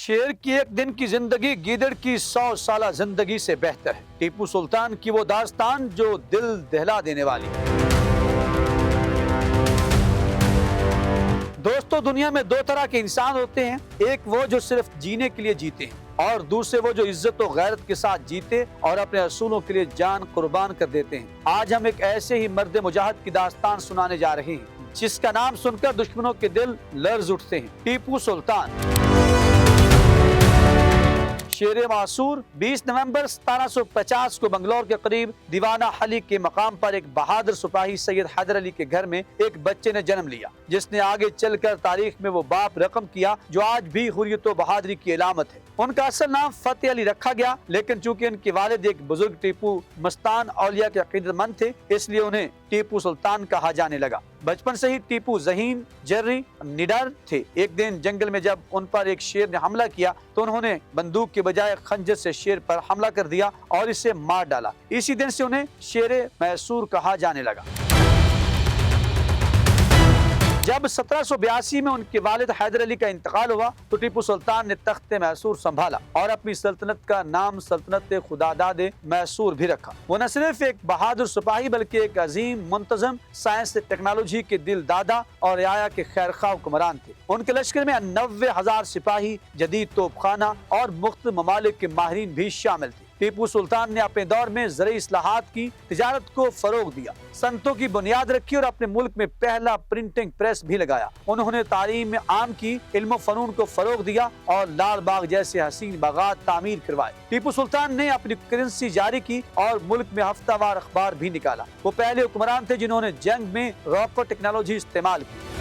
شیر کی ایک دن کی زندگی گیدڑ کی 100 سالہ زندگی سے بہتر ہے۔ ٹیپو سلطان کی وہ داستان جو دل دہلا دینے والی ہے۔ دوستو، دنیا میں دو طرح کے انسان ہوتے ہیں، ایک وہ جو صرف جینے کے لیے جیتے ہیں اور دوسرے وہ جو عزت و غیرت کے ساتھ جیتے اور اپنے اصولوں کے لیے جان قربان کر دیتے ہیں۔ آج ہم ایک ایسے ہی مرد مجاہد کی داستان سنانے جا رہے ہیں جس کا نام سن کر دشمنوں کے دل لرز اٹھتے ہیں۔ ٹیپو سلطان۔ شیر معصور 20 نومبر 1750 کو بنگلور کے قریب دیوانہ حلی کے مقام پر ایک بہادر سپاہی سید حیدر علی کے گھر میں ایک بچے نے جنم لیا، جس نے آگے چل کر تاریخ میں وہ باپ رقم کیا جو آج بھی حریت و بہادری کی علامت ہے۔ ان کا اصل نام فتح علی رکھا گیا، لیکن چونکہ ان کے والد ایک بزرگ ٹیپو مستان اولیاء کے عقیدت مند تھے، اس لیے انہیں ٹیپو سلطان کہا جانے لگا۔ بچپن سے ہی ٹیپو ذہین، جرری، نڈر تھے۔ ایک دن جنگل میں جب ان پر ایک شیر نے حملہ کیا تو انہوں نے بندوق کے بجائے خنجر سے شیر پر حملہ کر دیا اور اسے مار ڈالا۔ اسی دن سے انہیں شیر میسور کہا جانے لگا۔ جب 1782 میں ان کے والد حیدر علی کا انتقال ہوا تو ٹیپو سلطان نے تخت میسور سنبھالا اور اپنی سلطنت کا نام سلطنت خداداد میسور بھی رکھا۔ وہ نہ صرف ایک بہادر سپاہی بلکہ ایک عظیم، منتظم، سائنس ٹیکنالوجی کے دل دادا اور رعایا کے خیرخواہ حکمران تھے۔ ان کے لشکر میں 90,000 سپاہی، جدید توپ خانہ اور مختلف ممالک کے ماہرین بھی شامل تھے۔ ٹیپو سلطان نے اپنے دور میں زرعی اصلاحات کی، تجارت کو فروغ دیا، صنعتوں کی بنیاد رکھی اور اپنے ملک میں پہلا پرنٹنگ پریس بھی لگایا۔ انہوں نے تعلیم عام کی، علم و فنون کو فروغ دیا اور لال باغ جیسے حسین باغات تعمیر کروائے۔ ٹیپو سلطان نے اپنی کرنسی جاری کی اور ملک میں ہفتہ وار اخبار بھی نکالا۔ وہ پہلے حکمران تھے جنہوں نے جنگ میں راکٹ ٹیکنالوجی استعمال کی۔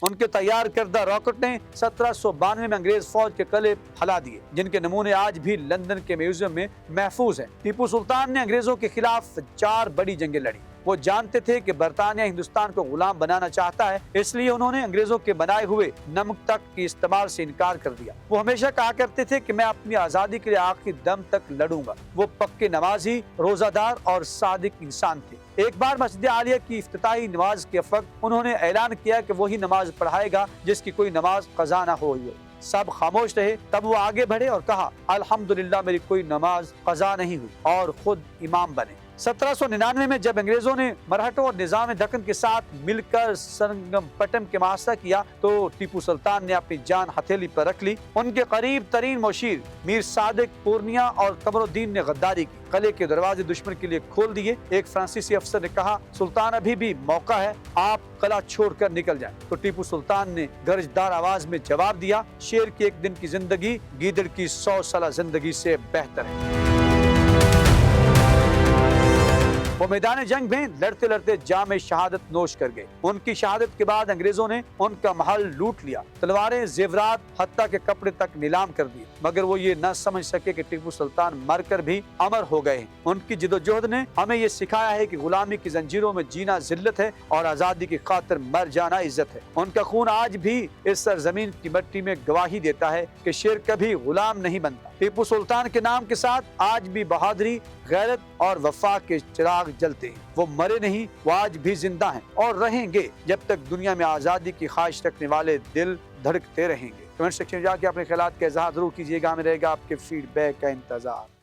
ان کے تیار کردہ راکٹ نے 1792 میں انگریز فوج کے قلعے ہلا دیے، جن کے نمونے آج بھی لندن کے میوزیم میں محفوظ ہیں۔ ٹیپو سلطان نے انگریزوں کے خلاف 4 بڑی جنگیں لڑی۔ وہ جانتے تھے کہ برطانیہ ہندوستان کو غلام بنانا چاہتا ہے، اس لیے انہوں نے انگریزوں کے بنائے ہوئے نمک تک کے استعمال سے انکار کر دیا۔ وہ ہمیشہ کہا کرتے تھے کہ میں اپنی آزادی کے لیے آخری دم تک لڑوں گا۔ وہ پکے نمازی، روزہ دار اور صادق انسان تھے۔ ایک بار مسجد عالیہ کی افتتاحی نماز کے وقت انہوں نے اعلان کیا کہ وہی نماز پڑھائے گا جس کی کوئی نماز قضا نہ ہوئی ہو۔ سب خاموش رہے، تب وہ آگے بڑھے اور کہا، الحمدللہ میری کوئی نماز قضا نہیں ہوئی، اور خود امام بنے۔ 1799 میں جب انگریزوں نے مرہٹوں اور نظام دکن کے ساتھ مل کر سرنگم پٹم کے محاصرہ کیا تو ٹیپو سلطان نے اپنی جان ہتھیلی پر رکھ لی۔ ان کے قریب ترین مشیر میر صادق پورنیا اور قمر الدین نے غداری کی، قلعے کے دروازے دشمن کے لیے کھول دیے۔ ایک فرانسیسی افسر نے کہا، سلطان ابھی بھی موقع ہے، آپ قلعہ چھوڑ کر نکل جائیں۔ تو ٹیپو سلطان نے گرجدار آواز میں جواب دیا، شیر کی ایک دن کی زندگی گیدڑ کی 100 سالہ زندگی سے بہتر ہے۔ وہ میدان جنگ میں لڑتے لڑتے جام شہادت نوش کر گئے۔ ان کی شہادت کے بعد انگریزوں نے ان کا محل لوٹ لیا، تلواریں، زیورات، حتیٰ کے کپڑے تک نیلام کر دیے، مگر وہ یہ نہ سمجھ سکے کہ ٹیپو سلطان مر کر بھی امر ہو گئے ہیں۔ ان کی جدوجہد نے ہمیں یہ سکھایا ہے کہ غلامی کی زنجیروں میں جینا ذلت ہے اور آزادی کی خاطر مر جانا عزت ہے۔ ان کا خون آج بھی اس سرزمین کی مٹی میں گواہی دیتا ہے کہ شیر کبھی غلام نہیں بنتا۔ ٹیپو سلطان کے نام کے ساتھ آج بھی بہادری، غیرت اور وفا کے چراغ جلتے ہیں۔ وہ مرے نہیں، وہ آج بھی زندہ ہیں اور رہیں گے جب تک دنیا میں آزادی کی خواہش رکھنے والے دل دھڑکتے رہیں گے۔ کمنٹ سیکشن میں جا کے اپنے خیالات کا اظہار ضرور کیجیے گا، ہمیں رہے گا آپ کے فیڈ بیک کا انتظار۔